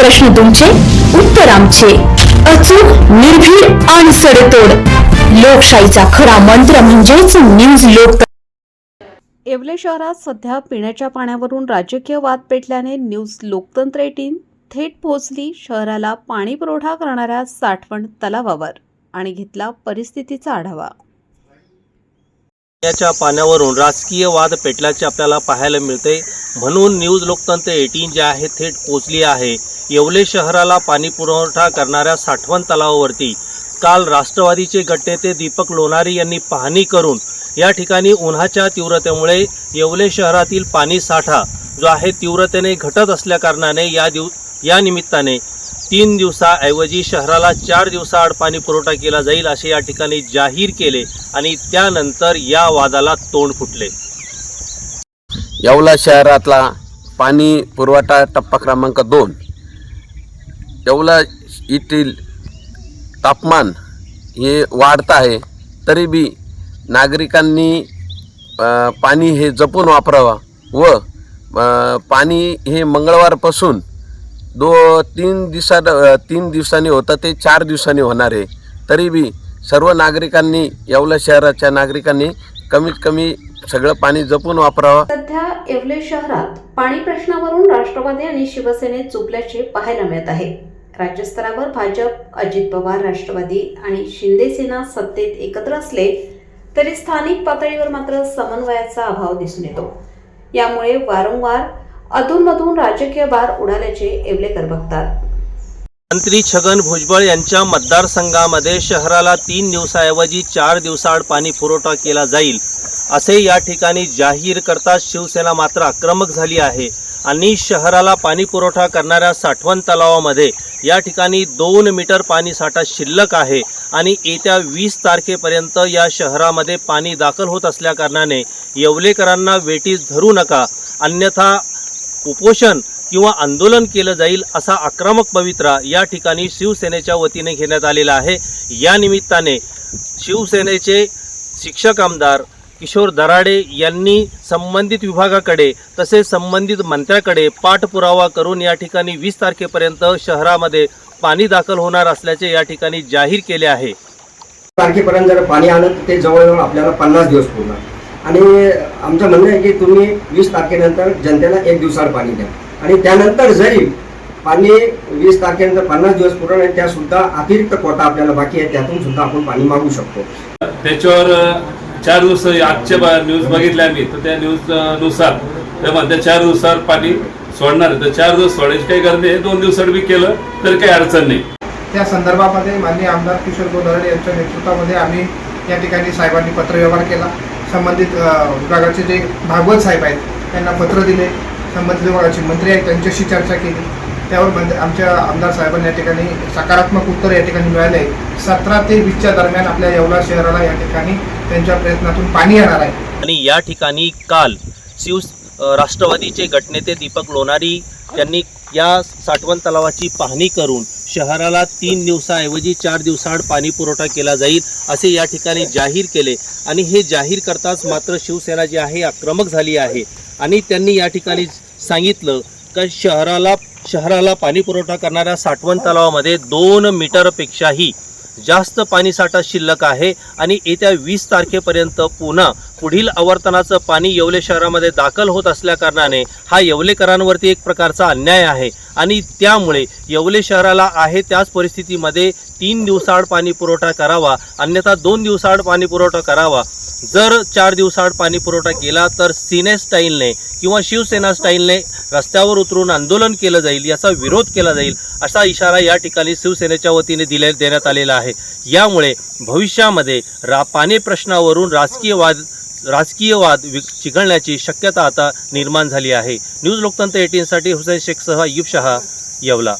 प्रश्न तुमचे, उत्तर आमचे. अचूक, निर्भीड आणि सडेतोड. लोकशाहीचा खरा मंत्र म्हणजेच न्यूज लोक. येवले शहरात सध्या पिण्याच्या पाण्यावरून राजकीय वाद पेटल्याने न्यूज लोकतंत्र 18 थेट पोहोचली शहराला पाणी पुरवठा करणाऱ्या साठवण तलावावर आणि घेतला परिस्थितीचा आढावा. पिण्याच्या पाण्यावरून राजकीय वाद पेटल्याचे आपल्याला पाहायला मिळते. म्हणून न्यूज लोकतंत्र 18 जे आहे थेट पोहोचली आहे येवले शहराला पाणी पुरवठा करणाऱ्या साठवण तलावावरती. काल राष्ट्रवादीचे गटनेते दीपक लोणारी यांनी पाहणी करून या ठिकाणी उन्हाच्या तीव्रतेमुळे येवले शहरातील पाणी साठा जो आहे तीव्रतेने घटत असल्या कारणाने या निमित्ताने 3 दिवसाऐवजी शहराला 4 दिवसाआड पाणी पुरवठा केला जाईल असे या ठिकाणी जाहीर केले आणि त्यानंतर या वादाला तोंड फुटले. येवला शहरातला पाणी पुरवठा टप्पा क्रमांक 2. येवला येथील तापमान हे वाढत आहे, तरी बी नागरिकांनी पाणी हे जपून वापरावा व पाणी हे मंगळवारपासून 3 दिवसांनी होतं ते 4 दिवसांनी होणार आहे. तरी बी सर्व नागरिकांनी, येवला शहराच्या नागरिकांनी कमीत कमी सगळं पाणी जपून वापरावं. सध्या येवले शहरात पाणी प्रश्नावरून राष्ट्रवादी आणि शिवसेनेत चुकल्याचे पाहायला मिळत आहे. राज्यस्तरावर भाजप, अजित पवार, राष्ट्रवादी आणि शिंदे सेना सत्तेत एकत्र असले तरी स्थानिक पातळीवर मात्र समन्वयाचा अभाव दिसून येतो. यामुळे वारंवार अधूनमधून राजकीय बार उडाल्याचे येवलेकर बघतात. मंत्री छगन भुजबळ यांच्या मतदारसंघामध्ये शहराला 3 दिवसाऐवजी 4 दिवसाआड पाणी पुरवठा केला जाईल असे या ठिकाणी जाहीर करता शिवसेना मात्र आक्रमक झाली आहे आणि शहराला पाणी पुरवठा करणाऱ्या साठवण तलावामध्ये या ठिकाणी 2 मीटर पाणी साठा शिल्लक आहे आणि येत्या 20 तारखेपर्यंत या शहरामध्ये पाणी दाखल होत असल्या कारणाने येवलेकरांना वेठीस धरू नका, अन्यथा उपोषण किंवा आंदोलन केलं जाईल असा आक्रमक पवित्रा या ठिकाणी शिवसेनेच्या वतीने घेण्यात आलेला आहे. या निमित्ताने शिवसेनेचे शिक्षक आमदार किशोर दराडे यांनी संबंधित विभागाकडे तसेच संबंधित मंत्र्याकडे पाठपुरावा करून या ठिकाणी 20 तारखेपर्यंत शहरामध्ये पाणी दाखल होणार असल्याचे या ठिकाणी जाहीर केले आहे. तारखेपर्यंत जर पाणी आलं तर ते जवळजवळ आपल्याला 50 दिवस पुरणार आणि आमचं म्हणणं आहे की तुम्ही 20 तारखेनंतर जनतेला 1 दिवसाआड पाणी द्या आणि त्यानंतर जरी पाणी 20 तारखेनंतर 50 दिवस पुरणार आहे त्यासुद्धा अतिरिक्त कोटा आपल्याला बाकी आहे, त्यातून सुद्धा आपण पाणी मागू शकतो. त्याच्यावर 4 दिवस आजच्या न्यूज बघितल्या मी, तर त्या न्यूज नुसार त्या 4 दिवसावर पाणी सोडणार आहे. तर 4 दिवस सोडायची काही गरज नाही, 2 दिवसात बी केलं तर काही अडचण नाही. त्या संदर्भामध्ये माननीय आमदार किशोर दराडे यांच्या नेतृत्वामध्ये आम्ही या ठिकाणी साहेबांनी पत्रव्यवहार केला. संबंधित विभागाचे जे भागवत साहेब आहेत त्यांना पत्र दिले, संबंधित विभागाचे मंत्री आहेत त्यांच्याशी चर्चा केली. त्यावर आमच्या आमदार साहेबांनी या ठिकाणी सकारात्मक उत्तर या ठिकाणी मिळाले आहे. 17 ते 20च्या दरम्यान आपल्या येवला शहराला या ठिकाणी त्यांच्या प्रयत्नातून पाणी येणार आहे. आणि या ठिकाणी काल राष्ट्रवादीचे गटनेते दीपक लोणारी यांनी या साठवण तलावाची पाहणी करून शहराला 3 दिवसाऐवजी 4 दिवसाआड पाणी पुरवठा केला जाईल असे या ठिकाणी जाहीर केले आणि हे जाहीर करताच मात्र शिवसेना जी आहे आक्रमक झाली आहे आणि त्यांनी या ठिकाणी सांगितलं की शहराला पाणी पुरवठा करणाऱ्या साठवण तलावामध्ये 2 मीटरपेक्षाही जास्त पाणीसाठा शिल्लक आहे आणि येत्या 20 तारखेपर्यंत पुन्हा पुढील आवर्तनाचं पाणी येवले शहरामध्ये दाखल होत असल्या कारणाने हा येवलेकरांवरती एक प्रकारचा अन्याय आहे आणि त्यामुळे येवले शहराला आहे त्याच परिस्थितीमध्ये 3 दिवसाआड पाणी पुरवठा करावा, अन्यथा 2 दिवसाआड पाणी पुरवठा करावा. जर 4 दिवसाआड पाणी पुरवठा केला तर सिने स्टाईलने किंवा शिवसेना स्टाईलने रस्त्यावर उतरून आंदोलन केलं जाईल, याचा विरोध केला जाईल असा इशारा या ठिकाणी शिवसेनेच्या वतीने देण्यात आलेला आहे. यामुळे भविष्यामध्ये पाणी प्रश्नावरून राजकीय वाद चिघळण्याची शक्यता आता निर्माण झाली आहे. न्यूज लोकतंत्र 18 साठी हुसेन शेखसह अय्यूब शहा, येवला.